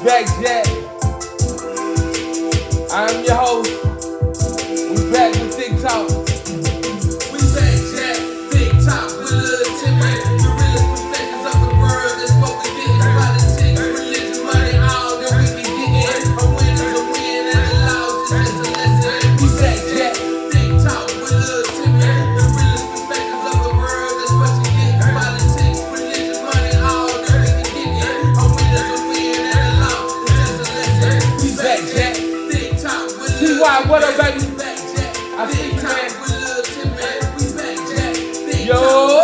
back, Jack. I'm your host. We back with Thyck Talk. We back, Jack. Thyck Talk with Lil Timme. The realest perspectives of the world. That's what we get. Politics, religion, money, all that we can get in. A win is a win and a loss is just a lesson. We back, Jack. Thyck Talk with Lil Timme. The realest perspectives of the world. That's what you get. Politics, religion, money, all that we can get in. A win is a win and a loss is just a lesson. We back, Jack. Thyck Talk with Lil Timme. What up, baby? I see you, man. Yo,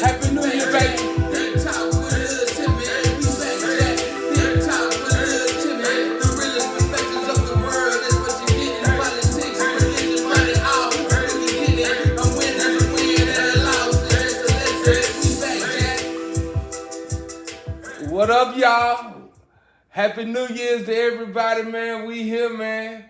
Happy New Year, baby. What up, y'all? Happy New Year's to everybody, man. We here, man.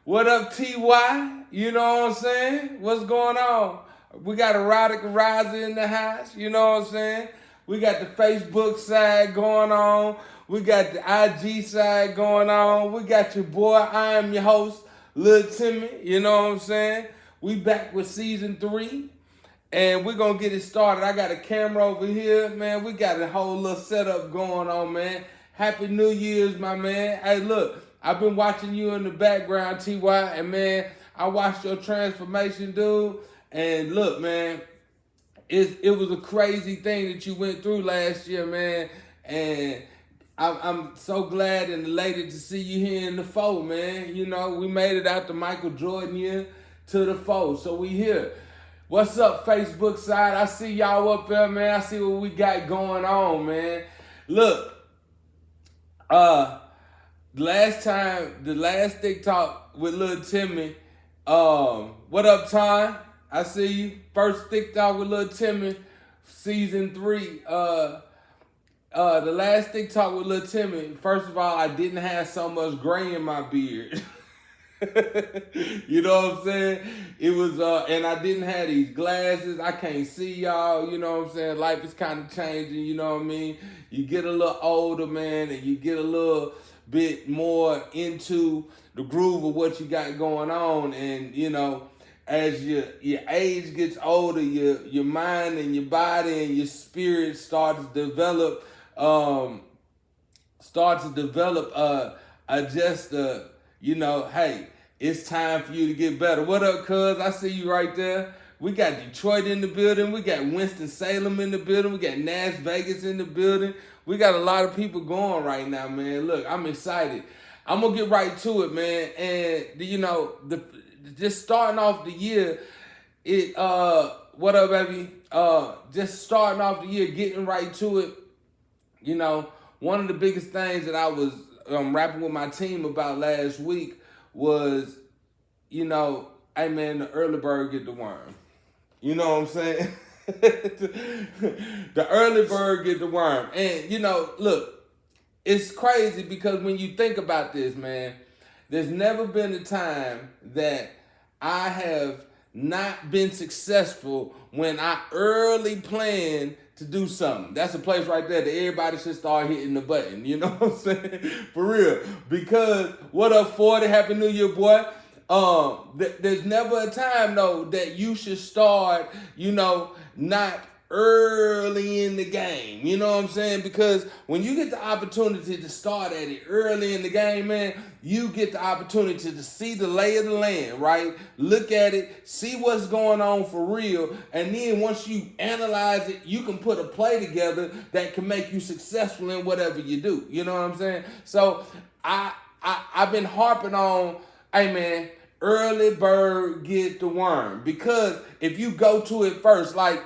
What up, TY? You know what I'm saying? What's going on? We got Erotic Riser in the house. You know what I'm saying? We got the Facebook side going on. We got the IG side going on. We got your boy, I am your host, Lil Timme. You know what I'm saying? We back with season 3. And we're going to get it started. I got a camera over here, man. We got a whole little setup going on, man. Happy New Year's, my man. Hey, look. I've been watching you in the background, TY, and man, I watched your transformation, dude. And look, man, it was a crazy thing that you went through last year, man. And I'm so glad and elated to see you here in the fold, man. You know, we made it out the Michael Jordan year to the fold, so we here. What's up, Facebook side? I see y'all up there, man. I see what we got going on, man. Look, the last Thyck Talk with Lil Timme. What up, Ty? I see you. First Thyck Talk with Lil Timme, season 3. The last Thyck Talk with Lil Timme. First of all, I didn't have so much gray in my beard. You know what I'm saying? It was, and I didn't have these glasses. I can't see y'all. You know what I'm saying? Life is kind of changing. You know what I mean? You get a little older, man, and you get a little bit more into the groove of what you got going on. And you know, as your age gets older, your mind and your body and your spirit start to develop you know, hey, it's time for you to get better. What up, cuz? I see you right there. We got Detroit in the building. We got Winston-Salem in the building. We got Las Vegas in the building. We got a lot of people going right now, man. Look, I'm excited. I'm going to get right to it, man. And, you know, just starting off the year, what up, baby? Just starting off the year, getting right to it. You know, one of the biggest things that I was rapping with my team about last week was, you know, hey, man, the early bird get the worm. You know what I'm saying? The early bird get the worm. And, you know, look, it's crazy because when you think about this, man, there's never been a time that I have not been successful when I early planned to do something. That's a place right there that everybody should start hitting the button. You know what I'm saying? For real. Because, what up, 40? Happy New Year, boy. There's never a time, though, that you should start, you know, not early in the game. You know what I'm saying? Because when you get the opportunity to start at it early in the game, man, you get the opportunity to see the lay of the land, right? Look at it, see what's going on for real, and then once you analyze it, you can put a play together that can make you successful in whatever you do. You know what I'm saying? So I've been harping on, hey man, early bird get the worm. Because if you go to it first, like,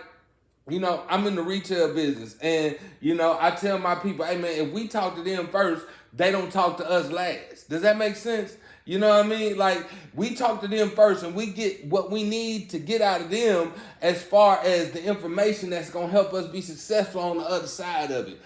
you know, I'm in the retail business, and, you know, I tell my people, hey, man, if we talk to them first, they don't talk to us last. Does that make sense? You know what I mean? Like, we talk to them first, and we get what we need to get out of them as far as the information that's going to help us be successful on the other side of it.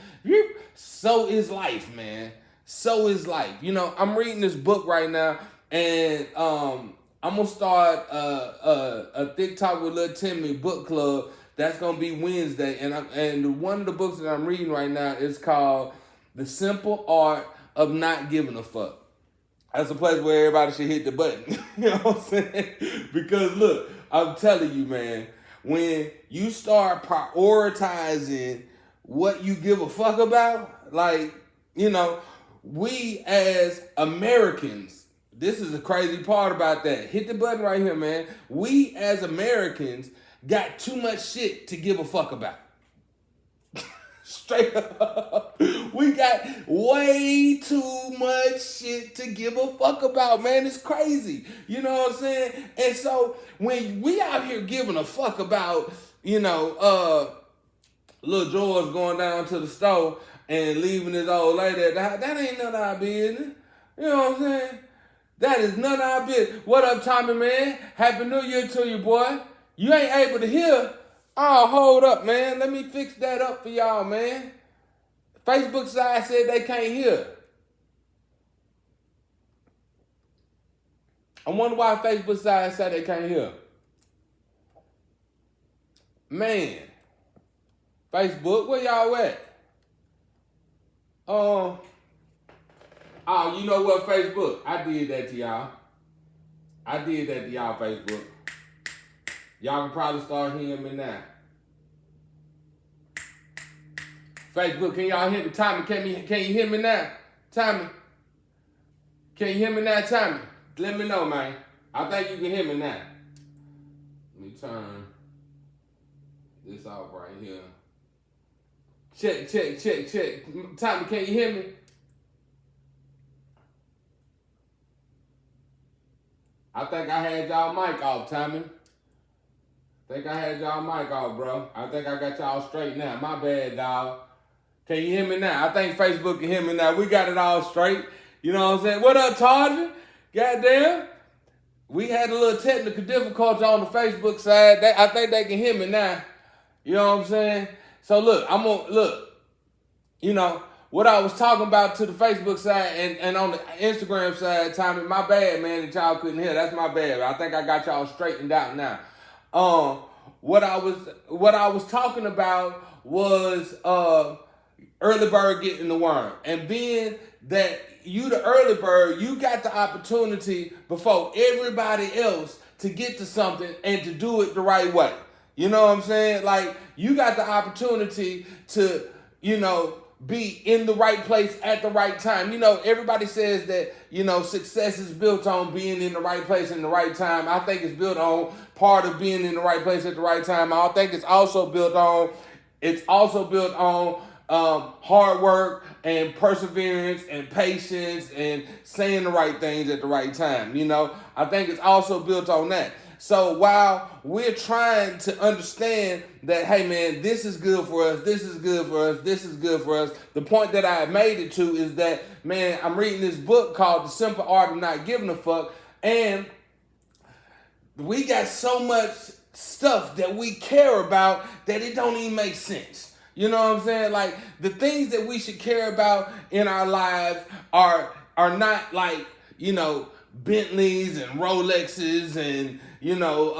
So is life, man. So is life. You know, I'm reading this book right now, and I'm going to start a Thyck Talk with Lil Timme book club. That's going to be Wednesday. And one of the books that I'm reading right now is called The Simple Art of not giving a fuck. That's a place where everybody should hit the button. You know what I'm saying? Because look, I'm telling you, man, when you start prioritizing what you give a fuck about, like, you know, we as Americans, this is the crazy part about that. Hit the button right here, man. We as Americans got too much shit to give a fuck about. Straight up. We got way too much shit to give a fuck about, man. It's crazy. You know what I'm saying? And so when we out here giving a fuck about, you know, little George going down to the store and leaving his old lady at the house, that ain't none of our business. You know what I'm saying? That is none of our business. What up, Timme, man? Happy New Year to you, boy. You ain't able to hear. Oh, hold up, man. Let me fix that up for y'all, man. Facebook side said they can't hear. I wonder why Facebook side said they can't hear. Man. Facebook, where y'all at? Oh, you know what, Facebook? I did that to y'all. I did that to y'all, Facebook. Y'all can probably start hearing me now. Facebook, can y'all hear me? Timme, can you hear me now? Timme, can you hear me now, Timme? Let me know, man. I think you can hear me now. Let me turn this off right here. Check. Timme, can you hear me? I think I had y'all mic off, Timme. I think I had y'all mic off, bro. I think I got y'all straight now. My bad, dog. Can you hear me now? I think Facebook can hear me now. We got it all straight. You know what I'm saying? What up, Tarja? Goddamn. We had a little technical difficulty on the Facebook side. I think they can hear me now. You know what I'm saying? So look, you know, what I was talking about to the Facebook side and on the Instagram side, Timme, my bad, man, that y'all couldn't hear. That's my bad. I think I got y'all straightened out now. What I was talking about was early bird getting the worm. And being that you the early bird, you got the opportunity before everybody else to get to something and to do it the right way. You know what I'm saying? Like, you got the opportunity to, you know, be in the right place at the right time. You know, everybody says that, you know, success is built on being in the right place in the right time. I think it's built on part of being in the right place at the right time. I think it's also built on hard work and perseverance and patience and saying the right things at the right time. You know, I think it's also built on that. So while we're trying to understand that, hey man, this is good for us, this is good for us, this is good for us, the point that I made it to is that, man, I'm reading this book called The Simple Art of Not Giving a Fuck, and we got so much stuff that we care about that it don't even make sense. You know what I'm saying? Like, the things that we should care about in our lives are not like, you know, Bentleys and Rolexes and, you know,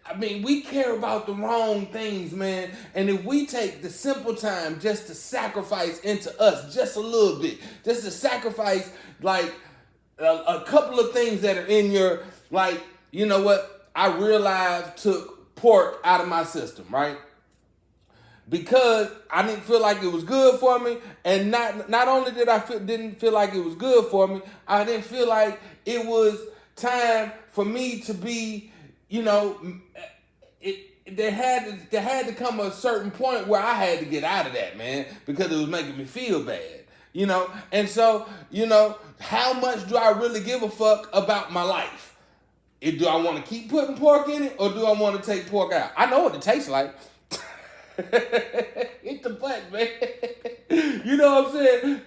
I mean, we care about the wrong things, man. And if we take the simple time just to sacrifice into us just a little bit, just to sacrifice like a couple of things that are in your, like, you know what? I realized took pork out of my system, right? Because I didn't feel like it was good for me, and not only did didn't feel like it was good for me, I didn't feel like it was time for me to be, you know, there had to come a certain point where I had to get out of that, man, because it was making me feel bad, you know. And so, you know, how much do I really give a fuck about my life? Do I want to keep putting pork in it, or do I want to take pork out? I know what it tastes like. Hit the button, man. You know what I'm saying?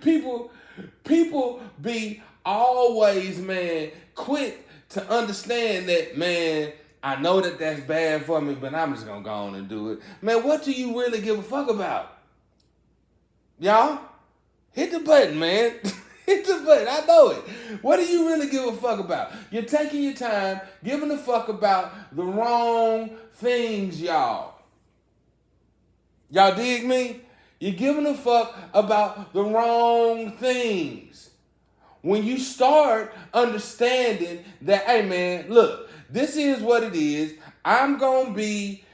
People be always, man, quick to understand that, man, I know that that's bad for me, but I'm just gonna go on and do it. Man, what do you really give a fuck about? Y'all? Hit the button, man. Hit the button. I know it. What do you really give a fuck about? You're taking your time giving a fuck about the wrong things, y'all. Y'all dig me? You're giving a fuck about the wrong things. When you start understanding that, hey man, look, this is what it is. I'm gonna be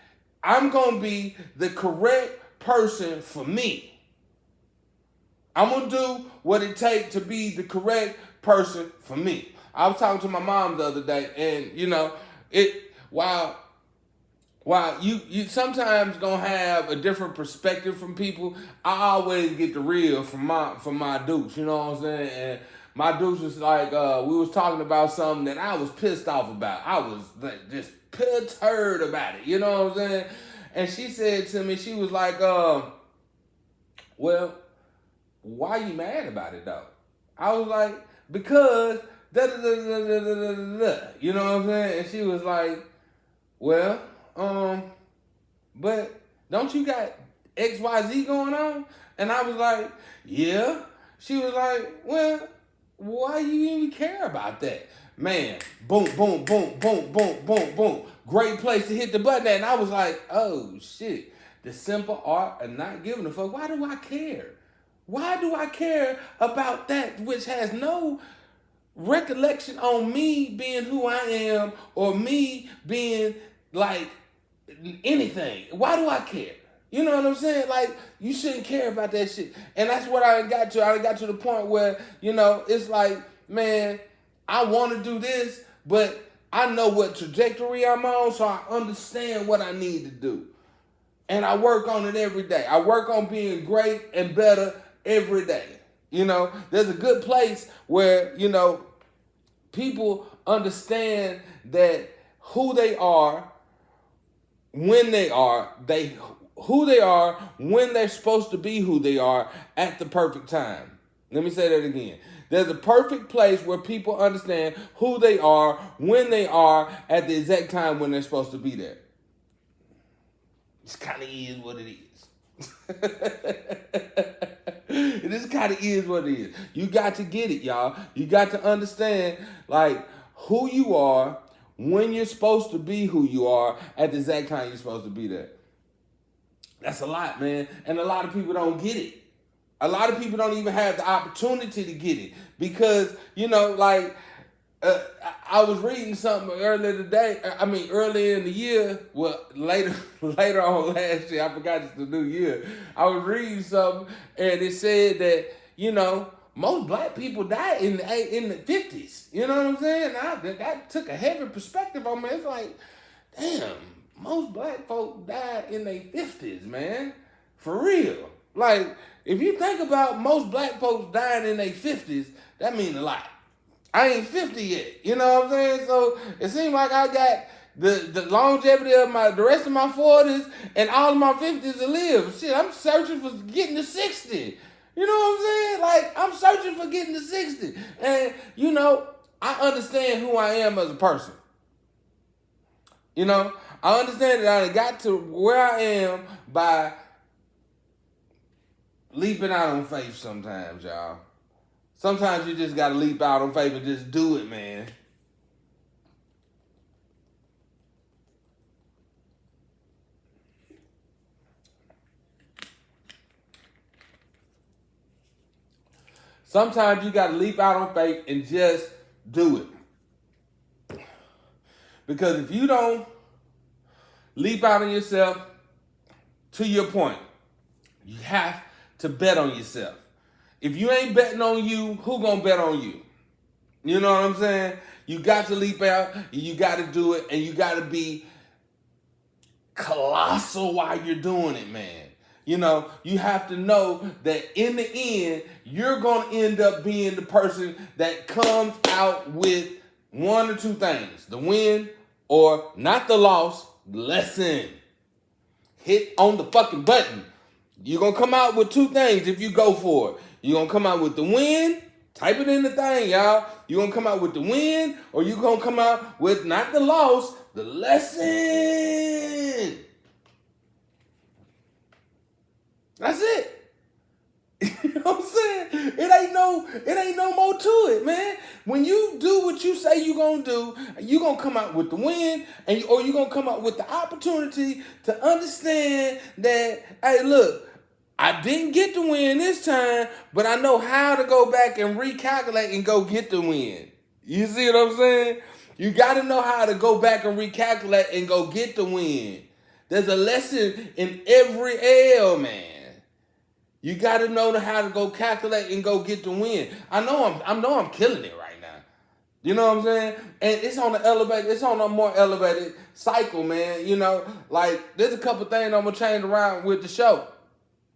the correct person for me. I'm gonna do what it takes to be the correct person for me. I was talking to my mom the other day, and while you sometimes gonna have a different perspective from people, I always get the real from my dukes, you know what I'm saying? And my dukes was like, we was talking about something that I was pissed off about. I was like, just perturbed about it, you know what I'm saying? And she said to me, she was like, well, why you mad about it though? I was like, because da da da da da da da da. You know what I'm saying? And she was like, well, but don't you got XYZ going on? And I was like, yeah. She was like, well, why you even care about that? Man, boom, boom, boom, boom, boom, boom, boom. Great place to hit the button at. And I was like, oh shit. The simple art of not giving a fuck. Why do I care? Why do I care about that which has no recollection on me being who I am or me being like anything? Why do I care? You know what I'm saying? Like, you shouldn't care about that shit. And that's what I got to. I got to the point where, it's like, man, I want to do this, but I know what trajectory I'm on, so I understand what I need to do. And I work on it every day. I work on being great and better every day. There's a good place where, people understand that who they are, when they are, who they are, when they're supposed to be who they are at the perfect time. Let me say that again. There's a perfect place where people understand who they are, when they are, at the exact time when they're supposed to be there. It kind of is what it is. It just kind of is what it is. You got to get it, y'all. You got to understand, like, who you are, when you're supposed to be who you are, at the exact time you're supposed to be there. That's a lot, man. And a lot of people don't get it. A lot of people don't even have the opportunity to get it. Because, I was reading something earlier in the year. Well, later on last year, I forgot it's the new year. I was reading something, and it said that, most black people died in the 50s. You know what I'm saying? That took a heavy perspective on me. It's like, damn, most black folk died in their 50s, man. For real. Like, if you think about most black folks dying in their 50s, that means a lot. I ain't 50 yet. You know what I'm saying? So it seems like I got the longevity of the rest of my 40s and all of my 50s to live. Shit, I'm searching for getting to 60. You know what I'm saying? Like, I'm searching for getting to 60. And, I understand who I am as a person. I understand that I got to where I am by leaping out on faith sometimes, y'all. Sometimes you just gotta leap out on faith and just do it, man. Sometimes you gotta leap out on faith and just do it. Because if you don't leap out on yourself, to your point, you have to bet on yourself. If you ain't betting on you, who gonna bet on you? You know what I'm saying? You got to leap out, you got to do it, and you got to be colossal while you're doing it, man. You have to know that in the end, you're gonna end up being the person that comes out with one or two things: the win, or not the loss, the lesson. Hit on the fucking button. You're gonna come out with two things if you go for it. You're going to come out with the win. Type it in the thing, y'all. You're going to come out with the win, or you're going to come out with not the loss, the lesson. That's it. You know what I'm saying? It ain't no more to it, man. When you do what you say you're going to do, you're going to come out with the win, or you're going to come out with the opportunity to understand that, hey, look, I didn't get the win this time, but I know how to go back and recalculate and go get the win. You see what I'm saying? You got to know how to go back and recalculate and go get the win. There's a lesson in every L, man. You got to know how to go calculate and go get the win. I know I'm killing it right now. You know what I'm saying? And it's on the elevated, it's on a more elevated cycle, man. You know, like there's a couple things I'm gonna change around with the show.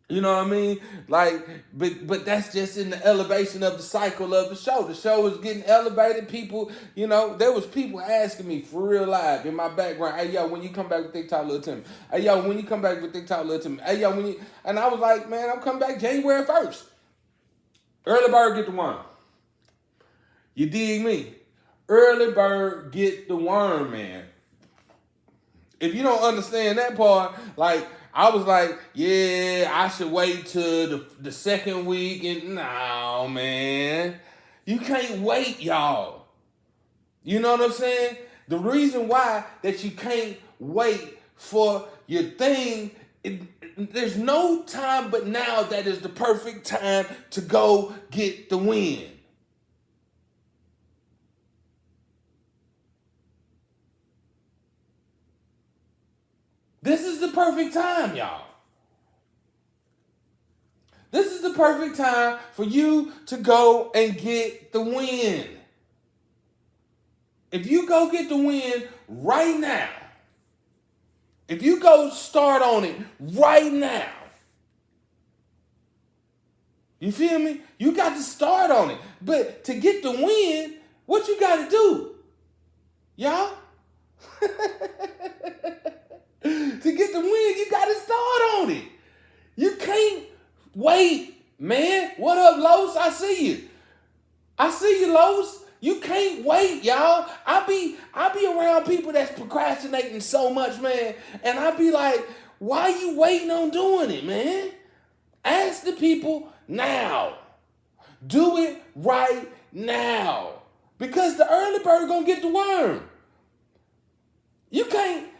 You know what I mean? Like, but that's just in the elevation of the cycle of the show. The show is getting elevated. People, you know, there was people asking me for real live in my background, hey, yo, when you come back with Thyck Talk, Lil Timme? Hey, yo, when you come back with Thyck Talk, Lil Timme? Hey, yo, when you... And I was like, man, I'm coming back January 1st. Early bird get the worm. You dig me? Early bird get the worm, man. If you don't understand that part, like, I was like, yeah, I should wait till the second week. And no, man. You can't wait, y'all. You know what I'm saying? The reason why that you can't wait for your thing, there's no time but now that is the perfect time to go get the win. This is the perfect time, y'all. This is the perfect time for you to go and get the win. If you go get the win right now, if you go start on it right now, you feel me? You got to start on it. But to get the win, what you got to do, y'all? To get the win, you got to start on it. You can't wait, man. What up, Los? I see you. I see you, Los. You can't wait, y'all. I be around people that's procrastinating so much, man. And I be like, why you waiting on doing it, man? Ask the people now. Do it right now. Because the early bird gonna get the worm. You can't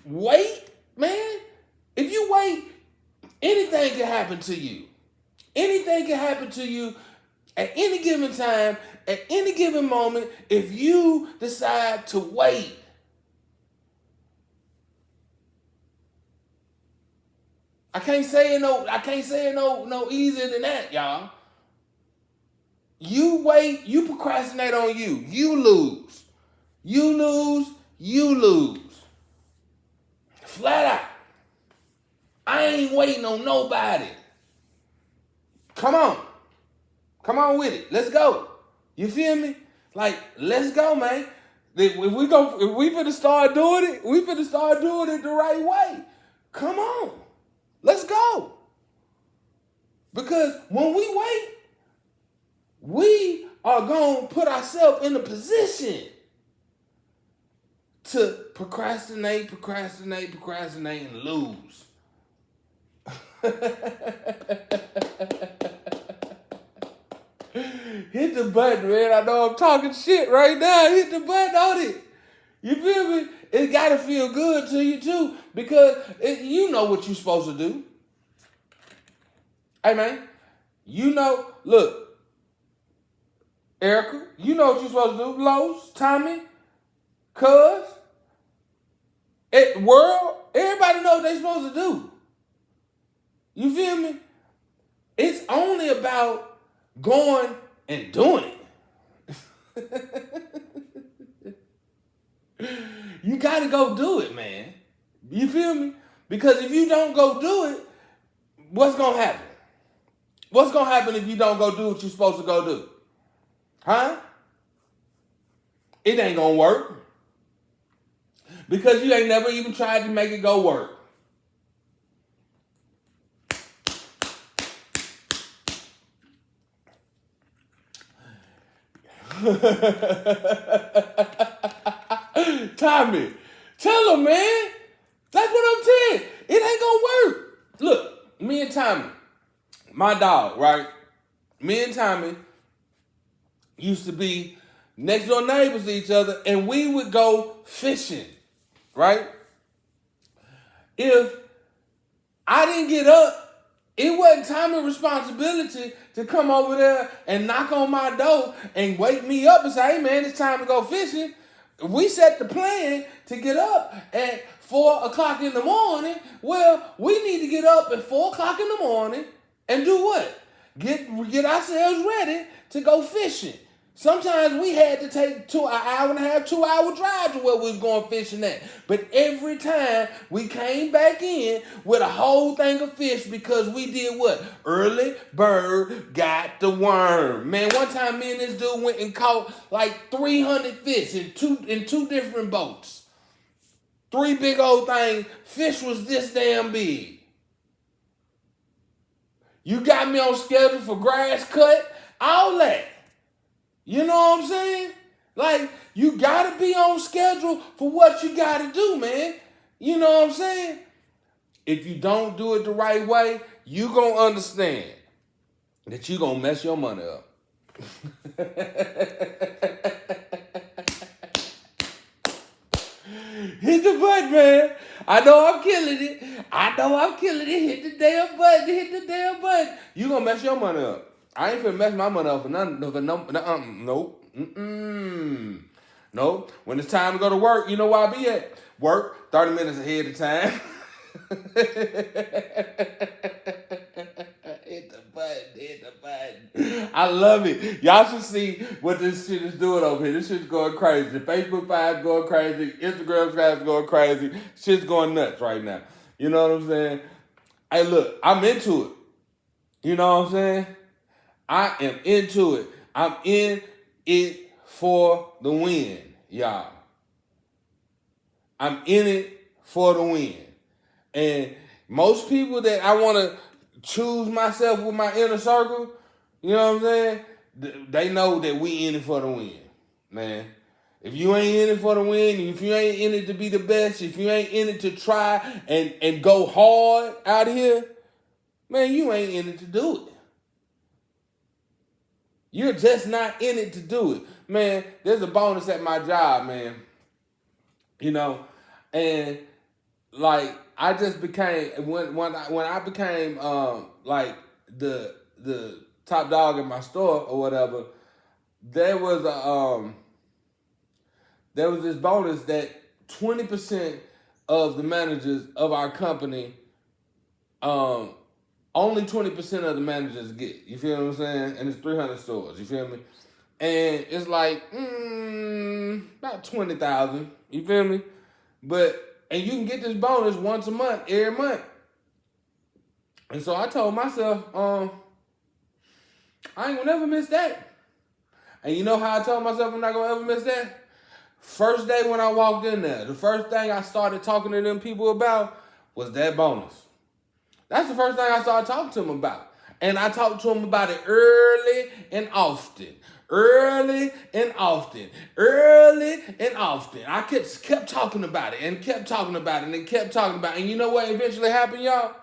wait, man. If you wait, anything can happen to you. Anything can happen to you at any given time, at any given moment, if you decide to wait. I can't say it no easier than that, y'all. You wait, you procrastinate on you. You lose. You lose, you lose. Flat out. I ain't waiting on nobody. Come on. Come on with it. Let's go. You feel me? Like, let's go, man. If we finna start doing it, we finna start doing it the right way. Come on. Let's go. Because when we wait, we are going to put ourselves in a position to procrastinate, and lose. Hit the button, man. I know I'm talking shit right now. Hit the button on it. You feel me? It got to feel good to you, too, because you know what you're supposed to do. Hey, man, you know, look, Erica, you know what you're supposed to do. Lowe's, Tommy, Cuz, world, everybody know what they're supposed to do. You feel me? It's only about going and doing it. You got to go do it, man. You feel me? Because if you don't go do it, what's going to happen? What's going to happen if you don't go do what you're supposed to go do? Huh? It ain't going to work. Because you ain't never even tried to make it go work. Tommy, tell him, man. That's what I'm saying. It ain't gonna work. Look, me and Tommy, my dog, right? Me and Tommy used to be next door neighbors to each other, and we would go fishing, right? If I didn't get up It wasn't time and responsibility to come over there and knock on my door and wake me up and say, hey man, it's time to go fishing. We set the plan to get up at 4 o'clock in the morning. Well, we need to get up at 4 o'clock in the morning and do what? Get ourselves ready to go fishing. Sometimes we had to take an hour and a half, 2 hour drive to where we was going fishing at. But every time we came back in with a whole thing of fish because we did what? Early bird got the worm. Man, one time me and this dude went and caught like 300 fish in two different boats. 3 big old things. Fish was this damn big. You got me on schedule for grass cut, all that. You know what I'm saying? Like, you gotta be on schedule for what you gotta do, man. You know what I'm saying? If you don't do it the right way, you gonna understand that you gonna mess your money up. Hit the button, man. I know I'm killing it. Hit the damn button. You gonna mess your money up. I ain't finna mess my money up for nothing. Nope. Nope. When it's time to go to work, you know where I be at? Work 30 minutes ahead of time. Hit the button. I love it. Y'all should see what this shit is doing over here. This shit's going crazy. The Facebook Five's going crazy. Instagram Five's going crazy. Shit's going nuts right now. You know what I'm saying? Hey, look, I'm into it. You know what I'm saying? I am into it. I'm in it for the win, y'all. I'm in it for the win. And most people that I want to choose myself with my inner circle, you know what I'm saying? They know that we in it for the win, man. If you ain't in it for the win, if you ain't in it to be the best, if you ain't in it to try and go hard out here, man, you ain't in it to do it. You're just not in it to do it. Man, there's a bonus at my job, man. You know, and like I just became when I became like the top dog in my store or whatever, there was this bonus that 20% of the managers of our company only 20% of the managers get. You feel what I'm saying? And it's 300 stores. You feel me? And it's like about 20,000. You feel me? And you can get this bonus once a month, every month. And so I told myself, I ain't gonna never miss that. And you know how I told myself I'm not gonna ever miss that? First day when I walked in there, the first thing I started talking to them people about was that bonus. That's the first thing I started talking to them about. And I talked to them about it early and often. I kept talking about it and kept talking about it and kept talking about it. And you know what eventually happened, y'all?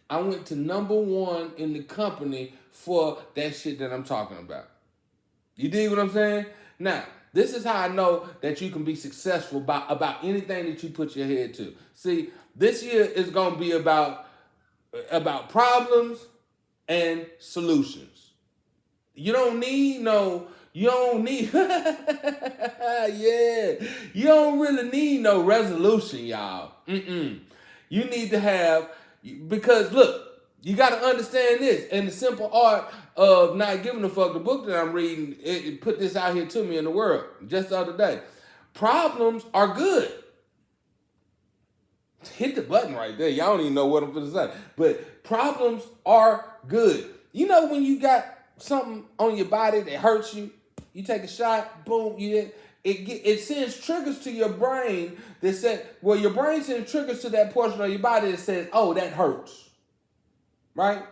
I went to #1 in the company for that shit that I'm talking about. You dig what I'm saying? Now, this is how I know that you can be successful about anything that you put your head to. See, this year is going to be about problems and solutions. You don't need you don't really need no resolution, y'all. You need to have, because look, you got to understand this. And the simple art of not giving a fuck, the book that I'm reading, it put this out here to me in the world just the other day. Problems are good. Hit the button right there. Y'all don't even know what I'm going to say. But problems are good. You know when you got something on your body that hurts you, you take a shot, boom, it sends triggers to your brain that says, well, your brain sends triggers to that portion of your body that says, oh, that hurts. Right?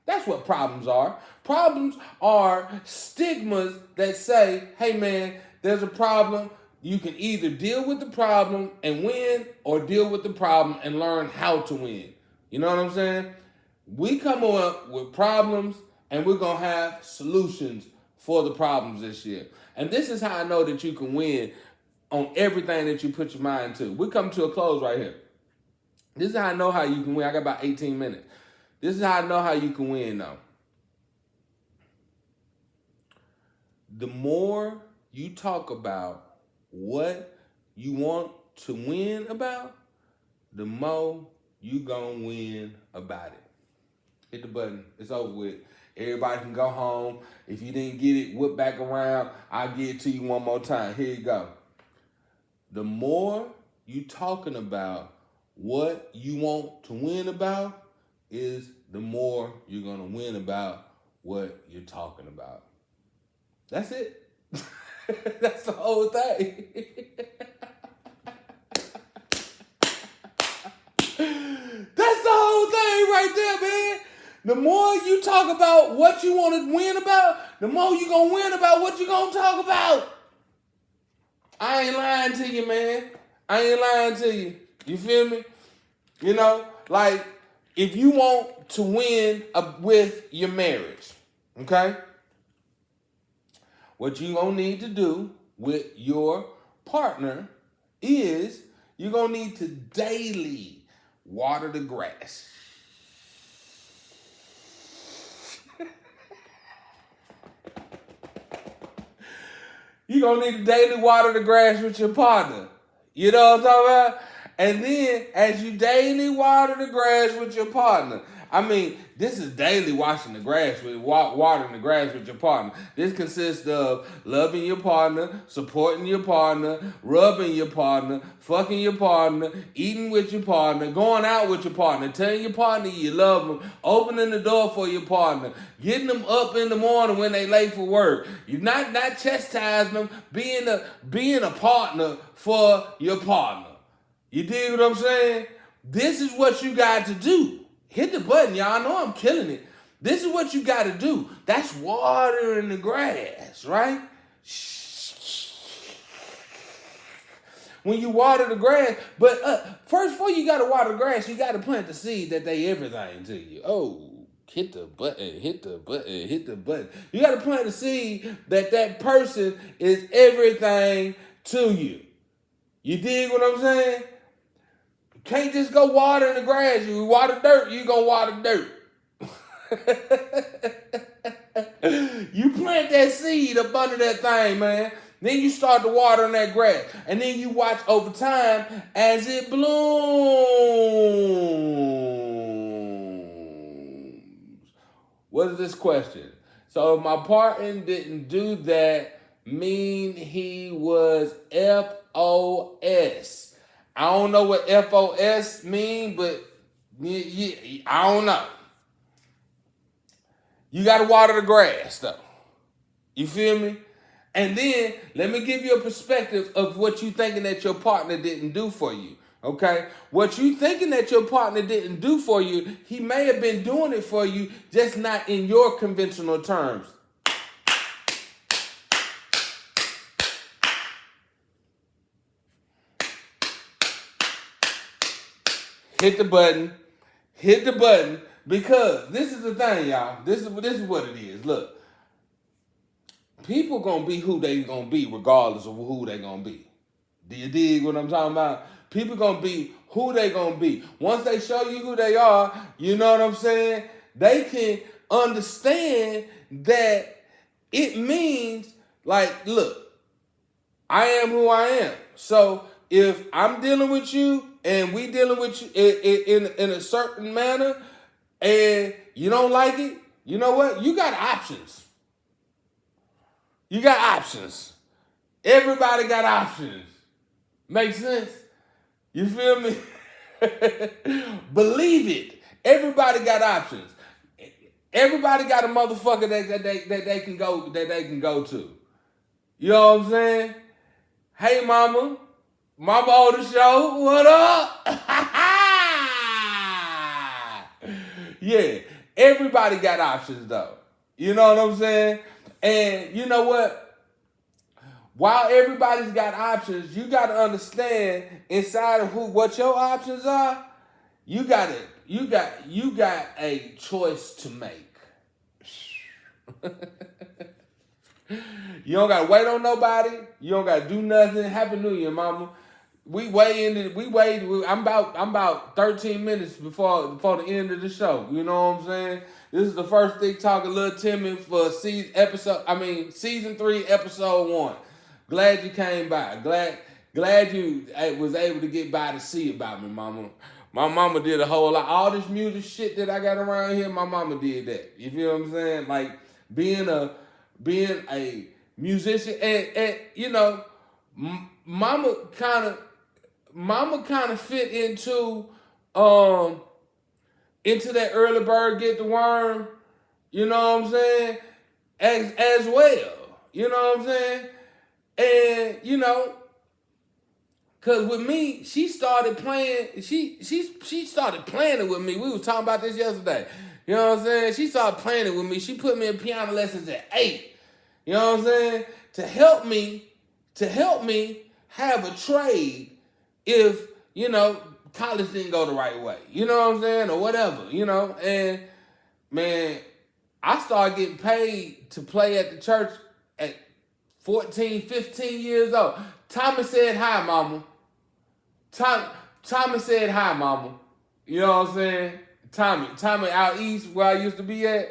That's what problems are. Problems are stigmas that say, hey man, there's a problem. You can either deal with the problem and win or deal with the problem and learn how to win. You know what I'm saying? We come up with problems and we're going to have solutions for the problems this year. And this is how I know that you can win on everything that you put your mind to. We're coming to a close right here. This is how I know how you can win. I got about 18 minutes. This is how I know how you can win, though. The more you talk about what you want to win about, the more you gonna win about it. Hit the button. It's over with. Everybody can go home. If you didn't get it, whip back around. I'll give it to you one more time. Here you go. The more you talking about what you want to win about is the more you're gonna win about what you're talking about. That's it. That's the whole thing. That's the whole thing right there, man. The more you talk about what you want to win about, the more you gonna win about what you gonna talk about. I ain't lying to you, man. I ain't lying to you. You feel me? You know, like if you want to win with your marriage, okay? What you gonna need to do with your partner is you're gonna need to daily water the grass. You're gonna need to daily water the grass with your partner. You know what I'm talking about? And then as you daily water the grass with your partner, I mean, this is daily watering the grass with watering the grass with your partner. This consists of loving your partner, supporting your partner, rubbing your partner, fucking your partner, eating with your partner, going out with your partner, telling your partner you love them, opening the door for your partner, getting them up in the morning when they late for work. You're not chastising them, being a partner for your partner. You dig what I'm saying? This is what you got to do. Hit the button, y'all. I know I'm killing it. This is what you got to do. That's watering the grass, right? When you water the grass, but first, before you got to water the grass, you got to plant the seed that they everything to you. Oh, hit the button, hit the button, hit the button. You got to plant the seed that person is everything to you. You dig what I'm saying? Can't just go water in the grass. You water dirt, you gonna water dirt. You plant that seed up under that thing, man. Then you start to water on that grass. And then you watch over time as it blooms. What is this question? So if my partner didn't do that, mean he was FOS. I don't know what FOS mean, but I don't know. You got to water the grass, though. You feel me? And then, let me give you a perspective of what you thinking that your partner didn't do for you, okay? What you thinking that your partner didn't do for you, he may have been doing it for you, just not in your conventional terms. Hit the button, because this is the thing, y'all. This is what it is. Look, people gonna be who they gonna be regardless of who they gonna be. Do you dig what I'm talking about? People gonna be who they gonna be. Once they show you who they are, you know what I'm saying? They can understand that it means, like, look, I am who I am. So if I'm dealing with you and we dealing with you in a certain manner and you don't like it, you know what? You got options. You got options. Everybody got options. Make sense? You feel me? Believe it. Everybody got options. Everybody got a motherfucker that they can go to. You know what I'm saying? Hey, mama. Mama on the show. What up? Yeah. Everybody got options, though. You know what I'm saying? And you know what? While everybody's got options, you got to understand inside of what your options are. You got a choice to make. You don't got to wait on nobody. You don't got to do nothing. Happy New Year, mama. I'm about 13 minutes before the end of the show. You know what I'm saying? This is the first Thyck Talk of Lil Timme for season 3, episode 1. Glad you came by. Glad you was able to get by to see about me, mama. My mama did a whole lot. All this music shit that I got around here, my mama did that. You feel what I'm saying? Like being a musician and you know, mama kind of fit into that early bird get the worm, you know what I'm saying, as well. You know what I'm saying? And you know, cause with me, she started playing. She started playing it with me. We was talking about this yesterday. You know what I'm saying? She started playing it with me. She put me in piano lessons at 8. You know what I'm saying? To help me have a trade if, you know, college didn't go the right way. You know what I'm saying? Or whatever, you know? And man, I started getting paid to play at the church at 14, 15 years old. Timme said hi, mama. Timme said hi, mama. You know what I'm saying? Timme out east where I used to be at.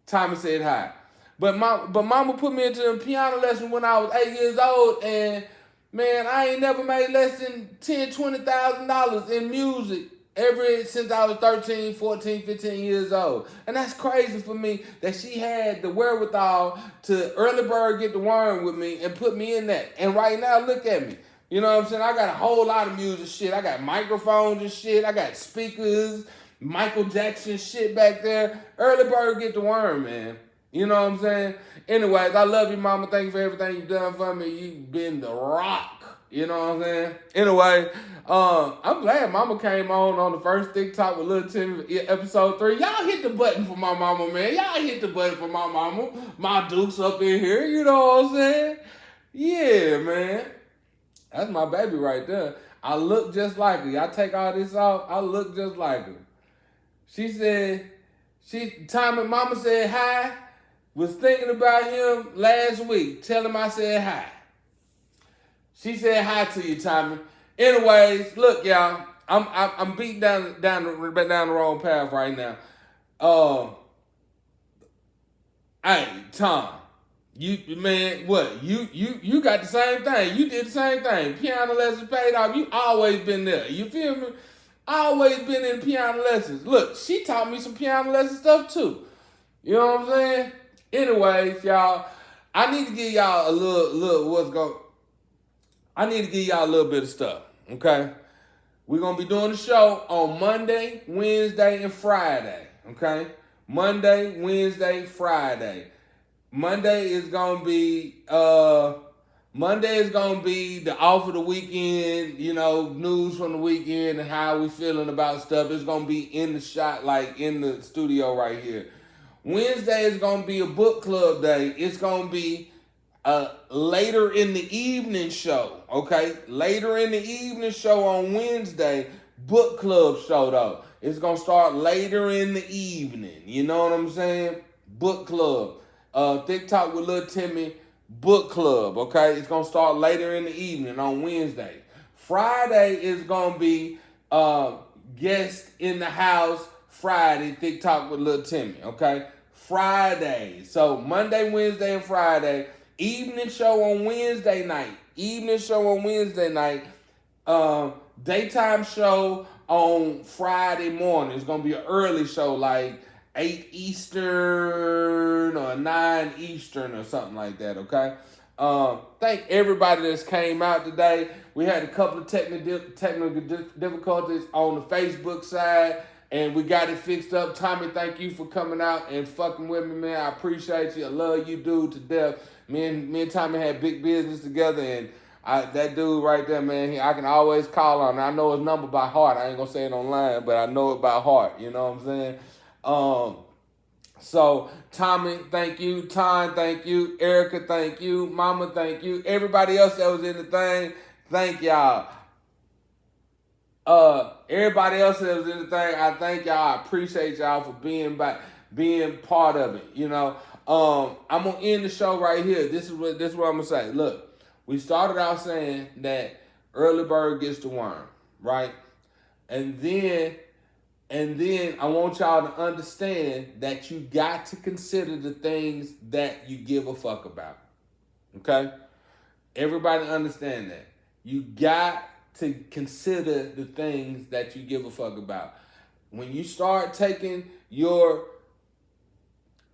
Timme said hi. But mama put me into a piano lesson when I was 8 years old, and man, I ain't never made less than $10,000-$20,000 in music ever since I was 13, 14, 15 years old. And that's crazy for me that she had the wherewithal to early bird get the worm with me and put me in that. And right now, look at me. You know what I'm saying? I got a whole lot of music shit. I got microphones and shit. I got speakers, Michael Jackson shit back there. Early bird get the worm, man. You know what I'm saying? Anyways, I love you, mama. Thank you for everything you've done for me. You've been the rock. You know what I'm saying? Anyway, I'm glad mama came on the first Thyck Talk with Lil Timme, episode 3. Y'all hit the button for my mama, man. Y'all hit the button for my mama. My Duke's up in here. You know what I'm saying? Yeah, man. That's my baby right there. I look just like her. Y'all take all this off, I look just like her. She said, mama said hi. Was thinking about him last week. Tell him I said hi. She said hi to you, Timme. Anyways, look, y'all. I'm beat down the wrong path right now. Hey, Tom. You man, what? You got the same thing. You did the same thing. Piano lessons paid off. You always been there. You feel me? Always been in piano lessons. Look, she taught me some piano lesson stuff too. You know what I'm saying? Anyways, y'all, I need to give y'all a little I need to give y'all a little bit of stuff, okay? We're going to be doing the show on Monday, Wednesday, and Friday, okay? Monday, Wednesday, Friday. Monday is going to be the off of the weekend, you know, news from the weekend and how we feeling about stuff. It's going to be in the shot, like in the studio right here. Wednesday is going to be a book club day. It's going to be later in the evening show, okay? Later in the evening show on Wednesday, book club show though. It's going to start later in the evening. You know what I'm saying? Book club. Thyck Talk with Lil Timme book club, okay? It's going to start later in the evening on Wednesday. Friday is going to be guest in the house Friday, Thyck Talk with Lil Timme, okay? Friday. So Monday, Wednesday, and Friday. Evening show on Wednesday night. Daytime show on Friday morning. It's going to be an early show, like 8 Eastern or 9 Eastern or something like that, okay? Thank everybody that's came out today. We had a couple of technical difficulties on the Facebook side, and we got it fixed up. Tommy, thank you for coming out and fucking with me, man. I appreciate you. I love you, dude, to death. Me and Tommy had big business together, and that dude right there, man, I can always call on. I know his number by heart. I ain't gonna say it online, but I know it by heart. You know what I'm saying? So Tommy, thank you. Ton, thank you. Erica, thank you. Mama, thank you. Everybody else that was in the thing, thank y'all. Everybody else that was in the thing, I thank y'all. I appreciate y'all for being part of it. You know, I'm gonna end the show right here. This is what I'm gonna say. Look, we started out saying that Early bird gets the worm, right? And then I want y'all to understand that you got to consider the things that you give a fuck about. Okay? Everybody understand that. You got to consider the things that you give a fuck about. When you start taking your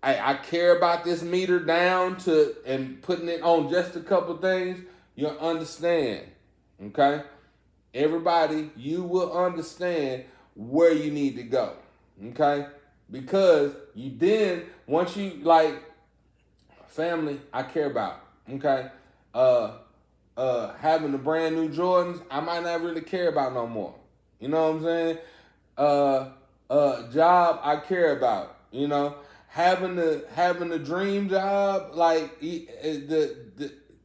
I care about this meter down to and putting it on just a couple things, you'll understand. Okay? Everybody, you will understand where you need to go. Okay? Because you then, once you like family, I care about. Okay? Having the brand new Jordans, I might not really care about no more. You know what I'm saying? Job, I care about. You know, having the dream job, like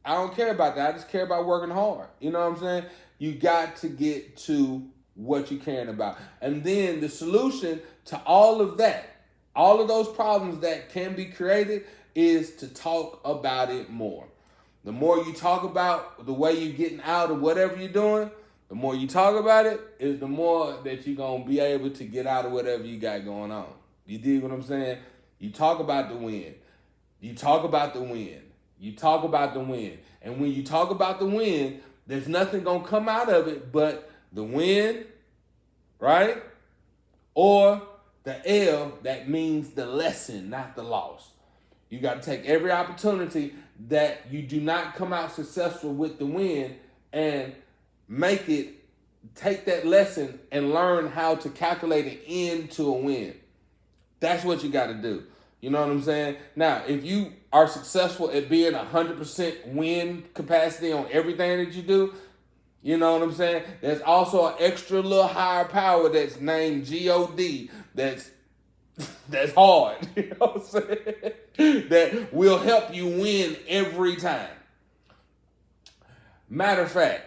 I don't care about that. I just care about working hard. You know what I'm saying? You got to get to what you're caring about, and then the solution to all of that, all of those problems that can be created, is to talk about it more. The more you talk about the way you're getting out of whatever you're doing, the more you talk about it, is the more that you're going to be able to get out of whatever you got going on. You dig what I'm saying? You talk about the win. You talk about the win. You talk about the win. And when you talk about the win, there's nothing going to come out of it but the win, right? Or the L, that means the lesson, not the loss. You got to take every opportunity that you do not come out successful with the win and take that lesson and learn how to calculate it into a win. That's what you got to do. You know what I'm saying? Now, if you are successful at being 100% win capacity on everything that you do, you know what I'm saying? There's also an extra little higher power that's named God that's hard, you know what I'm saying? That will help you win every time. Matter of fact,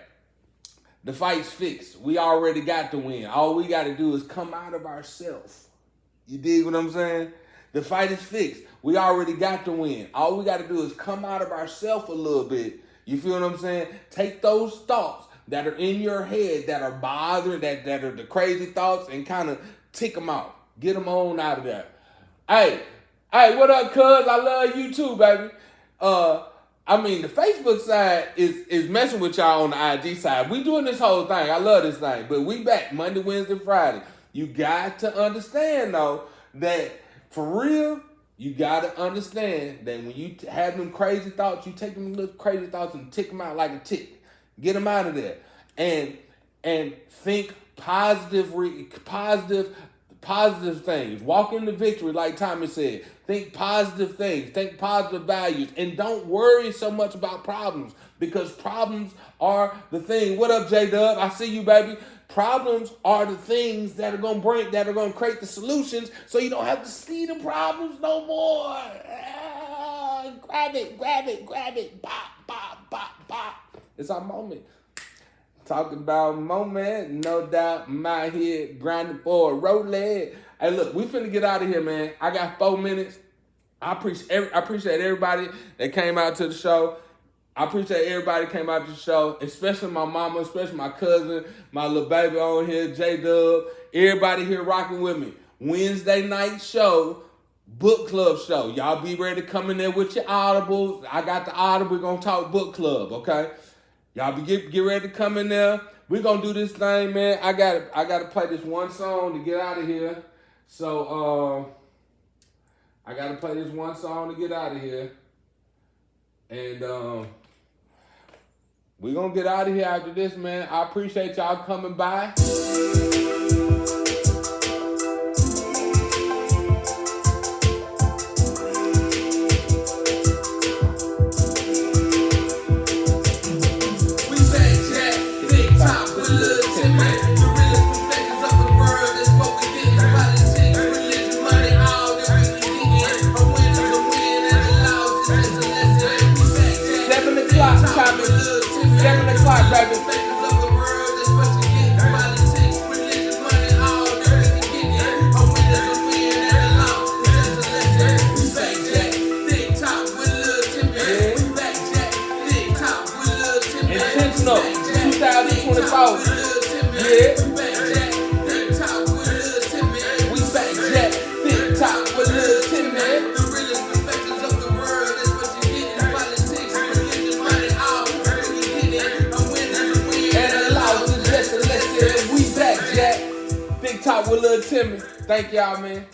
the fight's fixed. We already got the win. All we got to do is come out of ourselves. You dig what I'm saying? The fight is fixed. We already got the win. All we got to do is come out of ourselves a little bit. You feel what I'm saying? Take those thoughts that are in your head that are bothering, that are the crazy thoughts, and kind of tick them out. Get them on out of there. Hey, what up, cuz? I love you too, baby. The Facebook side is messing with y'all on the IG side. We doing this whole thing. I love this thing. But we back Monday, Wednesday, Friday. You got to understand, though, that for real, you got to understand that when you have them crazy thoughts, you take them little crazy thoughts and tick them out like a tick. Get them out of there. And think positive things. Walk into victory, like Timme said. Think positive things. Think positive values. And don't worry so much about problems, because problems are the thing. What up, J-Dub? I see you, baby. Problems are the things that are going to create the solutions, so you don't have to see the problems no more. Grab it. Bop, bop, bop, bop. It's our moment. Talking about moment, no doubt. I'm out here grinding for a road leg. Hey, look, we finna get out of here, man. I got 4 minutes. I appreciate everybody that came out to the show. I appreciate everybody that came out to the show, especially my mama, especially my cousin, my little baby on here, J-Dub. Everybody here rocking with me. Wednesday night show, book club show. Y'all be ready to come in there with your audibles. I got the audible. We're going to talk book club, okay? Y'all get ready to come in there. We're going to do this thing, man. I got to play this one song to get out of here. So, I got to play this one song to get out of here. And, we're going to get out of here after this, man. I appreciate y'all coming by. Talk with Lil Timme. Thank y'all, man.